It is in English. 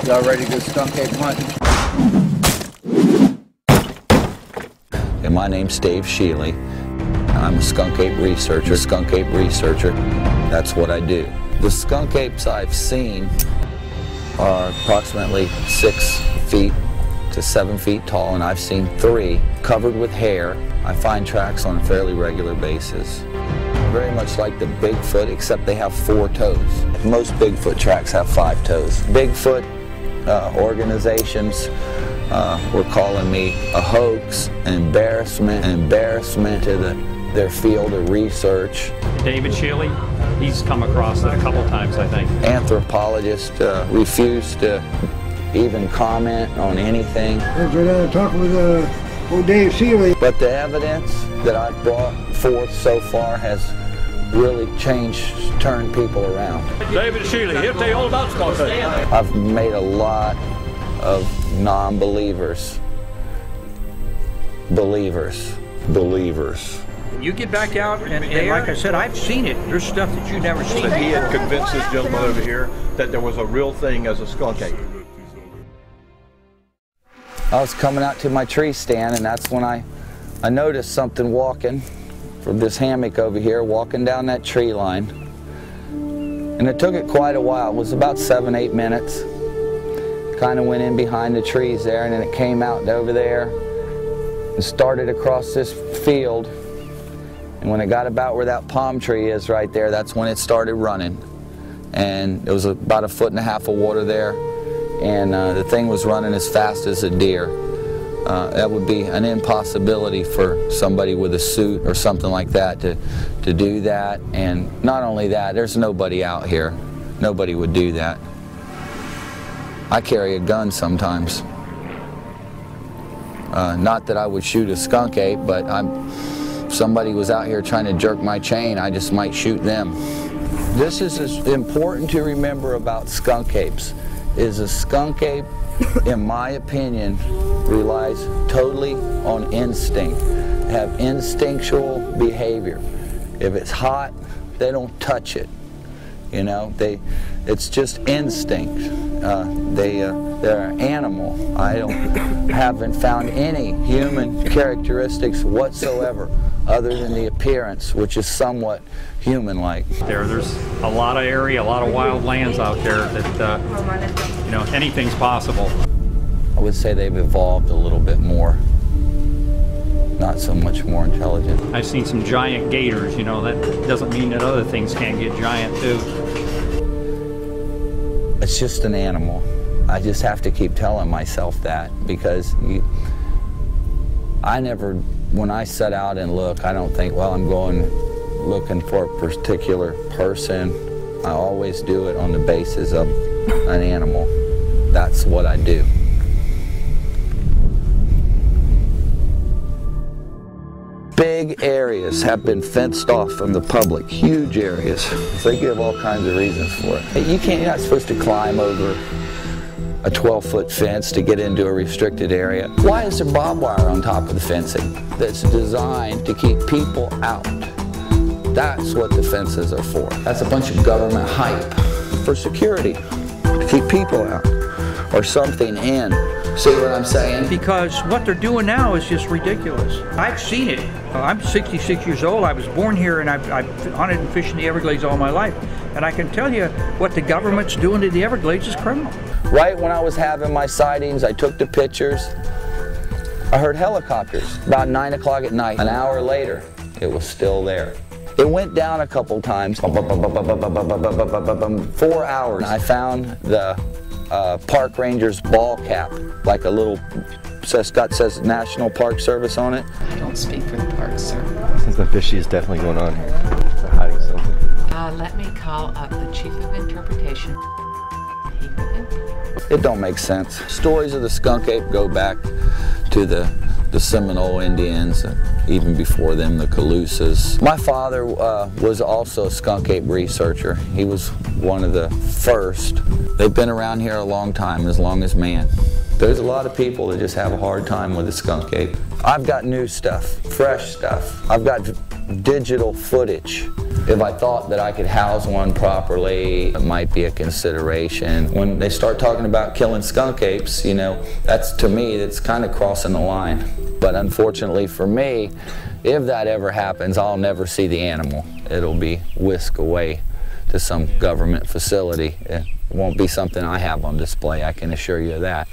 Y'all ready to go skunk ape hunting? And my name's Dave Shealy. I'm a skunk ape researcher. That's what I do. The skunk apes I've seen are approximately 6 feet to 7 feet tall, and I've seen 3 covered with hair. I find tracks on a fairly regular basis. Very much like the Bigfoot, except they have 4 toes. Most Bigfoot tracks have 5 toes. Bigfoot organizations were calling me a hoax, an embarrassment to their field of research. David Shealy, he's come across it a couple times, I think. Anthropologists refuse to even comment on anything. Let's go down and talk with old Dave Shealy. But the evidence that I've brought forth so far has really turned people around. David Shealy, he'll tell you all about skunk ape. I've made a lot of non-believers believers. You get back out and like I said, I've seen it. There's stuff that you've never seen. He had convinced this gentleman over here that there was a real thing as a skunk ape. I was coming out to my tree stand, and that's when I noticed something walking from this hammock over here, walking down that tree line. And it took it quite a while. It was about 7-8 minutes. Kind of went in behind the trees there, and then it came out over there and started across this field. And when it got about where that palm tree is right there, that's when it started running. And it was about 1.5 feet of water there, and the thing was running as fast as a deer. That would be an impossibility for somebody with a suit or something like that to do that. And not only that, there's nobody out here. Nobody would do that. I carry a gun sometimes. Not that I would shoot a skunk ape, but if somebody was out here trying to jerk my chain, I just might shoot them. This is important to remember about skunk apes, is a skunk ape, in my opinion, relies totally on instinct. They have instinctual behavior. If it's hot, they don't touch it. You know, it's just instinct. They're an animal. I haven't found any human characteristics whatsoever other than the appearance, which is somewhat human-like. There's a lot of area, a lot of wild lands out there that, you know, anything's possible. I would say they've evolved a little bit more. Not so much more intelligent. I've seen some giant gators, you know, that doesn't mean that other things can't get giant too. It's just an animal. I just have to keep telling myself that, because when I set out and look, I don't think, well, I'm going looking for a particular person. I always do it on the basis of an animal. That's what I do. Big areas have been fenced off from the public, huge areas. They give all kinds of reasons for it. You're not supposed to climb over a 12-foot fence to get into a restricted area. Why is there barbed wire on top of the fencing that's designed to keep people out? That's what the fences are for. That's a bunch of government hype for security, to keep people out or something in. See what I'm saying? Because what they're doing now is just ridiculous. I've seen it. I'm 66 years old. I was born here, and I've hunted and fished in the Everglades all my life. And I can tell you what the government's doing to the Everglades is criminal. Right when I was having my sightings, I took the pictures. I heard helicopters about 9 o'clock at night. An hour later, it was still there. It went down a couple times. 4 hours. I found the park ranger's ball cap, like a little, says National Park Service on it. I don't speak for the Park Service. Something fishy is definitely going on here. They're hiding something. Let me call up the Chief of Interpretation. It don't make sense. Stories of the skunk ape go back to the Seminole Indians, even before them, the Calusas. My father was also a skunk ape researcher. He was one of the first. They've been around here a long time, as long as man. There's a lot of people that just have a hard time with the skunk ape. I've got new stuff, fresh stuff. I've got digital footage. If I thought that I could house one properly, it might be a consideration. When they start talking about killing skunk apes, you know, that's, to me, that's kind of crossing the line. But unfortunately for me, if that ever happens, I'll never see the animal. It'll be whisked away to some government facility. It won't be something I have on display, I can assure you of that.